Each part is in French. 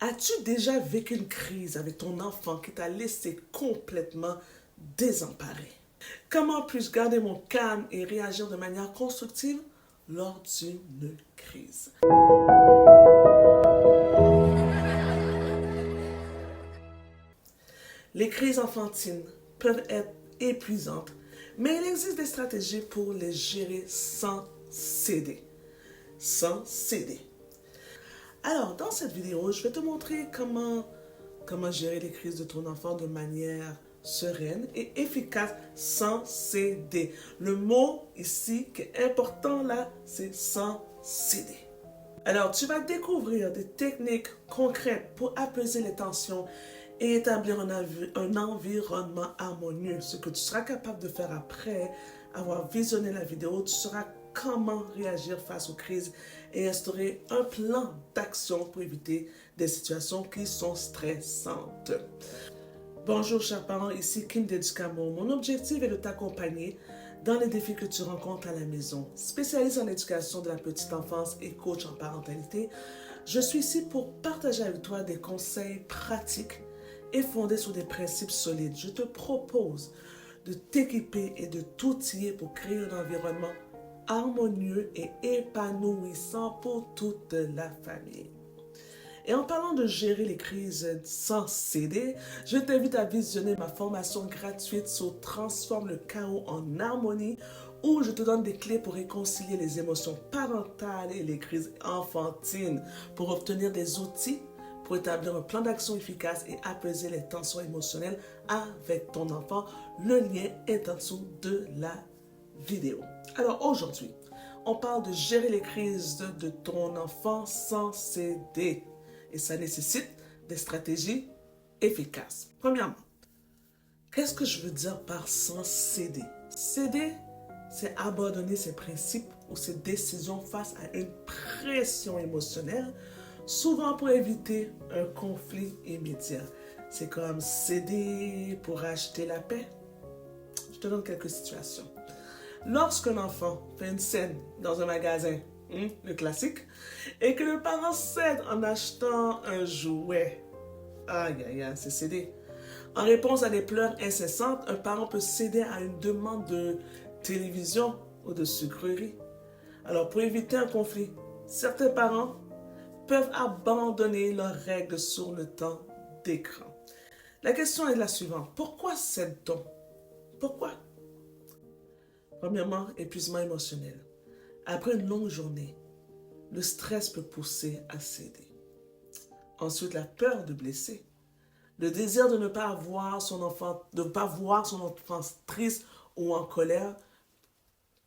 As-tu déjà vécu une crise avec ton enfant qui t'a laissé complètement désemparé? Comment puis-je garder mon calme et réagir de manière constructive lors d'une crise? Les crises enfantines peuvent être épuisantes, mais il existe des stratégies pour les gérer sans céder. Sans céder. Alors, dans cette vidéo, je vais te montrer comment gérer les crises de ton enfant de manière sereine et efficace sans céder. Le mot ici qui est important là, c'est sans céder. Alors, tu vas découvrir des techniques concrètes pour apaiser les tensions et établir un environnement harmonieux. Ce que tu seras capable de faire après avoir visionné la vidéo, tu sauras comment réagir face aux crises et instaurer un plan d'action pour éviter des situations qui sont stressantes. Bonjour chers parents, ici Kim d'Educamo. Mon objectif est de t'accompagner dans les défis que tu rencontres à la maison. Spécialiste en éducation de la petite enfance et coach en parentalité, je suis ici pour partager avec toi des conseils pratiques et fondés sur des principes solides. Je te propose de t'équiper et de t'outiller pour créer un environnement harmonieux et épanouissant pour toute la famille. Et en parlant de gérer les crises sans céder, je t'invite à visionner ma formation gratuite sur Transforme le chaos en harmonie, où je te donne des clés pour réconcilier les émotions parentales et les crises enfantines, pour obtenir des outils pour établir un plan d'action efficace et apaiser les tensions émotionnelles avec ton enfant. Le lien est en dessous de la vidéo. Alors aujourd'hui, on parle de gérer les crises de ton enfant sans céder. Et ça nécessite des stratégies efficaces. Premièrement, qu'est-ce que je veux dire par sans céder? Céder, c'est abandonner ses principes ou ses décisions face à une pression émotionnelle, souvent pour éviter un conflit immédiat. C'est comme céder pour acheter la paix. Je te donne quelques situations. Lorsqu'un enfant fait une scène dans un magasin, le classique, et que le parent cède en achetant un jouet, aïe aïe aïe, c'est céder. En réponse à des pleurs incessantes, un parent peut céder à une demande de télévision ou de sucrerie. Alors pour éviter un conflit, certains parents peuvent abandonner leurs règles sur le temps d'écran. La question est la suivante. Pourquoi cède-t-on? Pourquoi? Premièrement, épuisement émotionnel. Après une longue journée, le stress peut pousser à céder. Ensuite, la peur de blesser. Le désir de ne pas voir son enfant triste ou en colère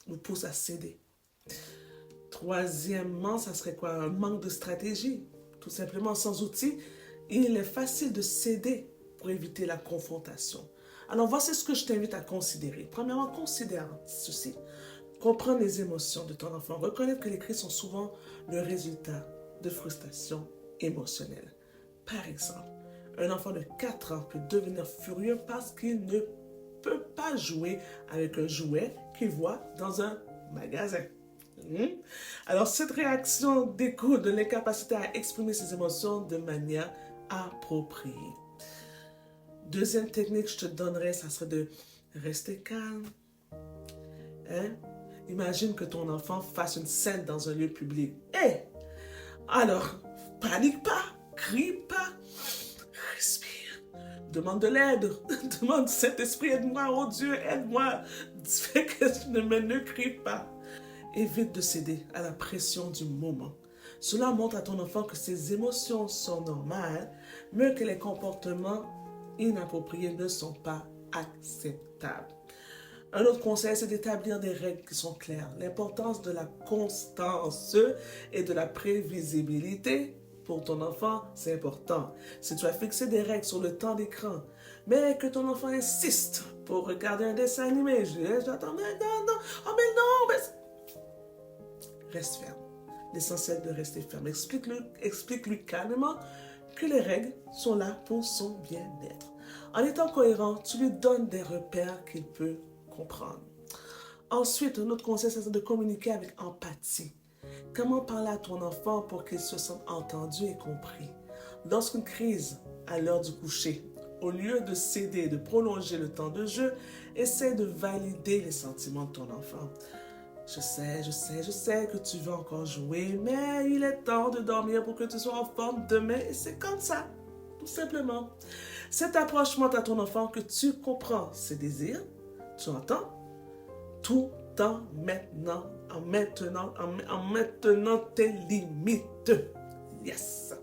nous pousse à céder. Troisièmement, ça serait quoi? Un manque de stratégie. Tout simplement, sans outils, il est facile de céder pour éviter la confrontation. Alors, voici ce que je t'invite à considérer. Premièrement, considère ceci. Comprendre les émotions de ton enfant. Reconnaître que les crises sont souvent le résultat de frustration émotionnelle. Par exemple, un enfant de 4 ans peut devenir furieux parce qu'il ne peut pas jouer avec un jouet qu'il voit dans un magasin. Alors, cette réaction découle de l'incapacité à exprimer ses émotions de manière appropriée. Deuxième technique que je te donnerais, ça serait de rester calme. Imagine que ton enfant fasse une scène dans un lieu public. Alors, panique pas, crie pas, respire, demande de l'aide, demande Saint-Esprit, aide-moi, oh Dieu, aide-moi, fais que je ne crie pas. Évite de céder à la pression du moment. Cela montre à ton enfant que ses émotions sont normales, mais que les comportements inappropriés ne sont pas acceptables. Un autre conseil, c'est d'établir des règles qui sont claires. L'importance de la constance et de la prévisibilité pour ton enfant, c'est important. Si tu as fixé des règles sur le temps d'écran, mais que ton enfant insiste pour regarder un dessin animé, j'attends, mais non, oh mais non, mais... Reste ferme. L'essentiel de rester ferme. Explique-lui calmement que les règles sont là pour son bien-être. En étant cohérent, tu lui donnes des repères qu'il peut comprendre. Ensuite, un autre conseil, c'est de communiquer avec empathie. Comment parler à ton enfant pour qu'il se sente entendu et compris? Lorsqu'une crise à l'heure du coucher, au lieu de céder, de prolonger le temps de jeu, essaie de valider les sentiments de ton enfant. Je sais que tu veux encore jouer, mais il est temps de dormir pour que tu sois en forme demain et c'est comme ça, tout simplement. Cette approche montre à ton enfant que tu comprends ses désirs, tu entends, tout en maintenant tes limites. Yes!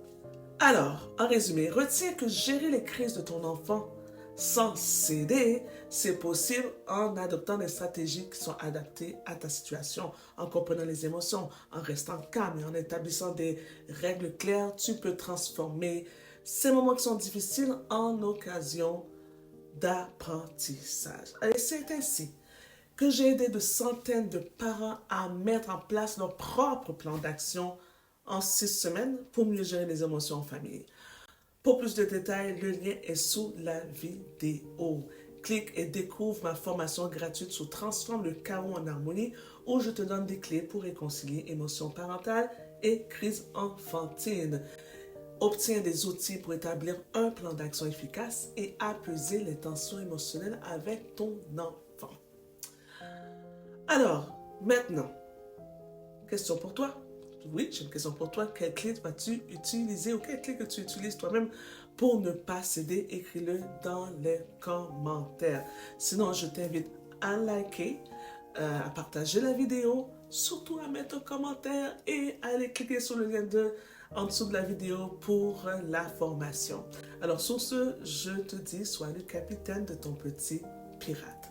Alors, en résumé, retiens que gérer les crises de ton enfant sans céder, c'est possible en adoptant des stratégies qui sont adaptées à ta situation, en comprenant les émotions, en restant calme et en établissant des règles claires. Tu peux transformer ces moments qui sont difficiles en occasion d'apprentissage. Et c'est ainsi que j'ai aidé de centaines de parents à mettre en place leur propre plan d'action en 6 semaines pour mieux gérer les émotions en famille. Pour plus de détails, le lien est sous la vidéo. Clique et découvre ma formation gratuite sur Transforme le chaos en harmonie où je te donne des clés pour réconcilier émotions parentales et crise enfantine. Obtiens des outils pour établir un plan d'action efficace et apaiser les tensions émotionnelles avec ton enfant. Alors, maintenant, question pour toi. Oui, j'ai une question pour toi. Quelle clé vas-tu utiliser ou quelle clé que tu utilises toi-même pour ne pas céder? Écris-le dans les commentaires. Sinon, je t'invite à liker, à partager la vidéo, surtout à mettre un commentaire et à aller cliquer sur le lien en dessous de la vidéo pour la formation. Alors, sur ce, je te dis, sois le capitaine de ton petit pirate.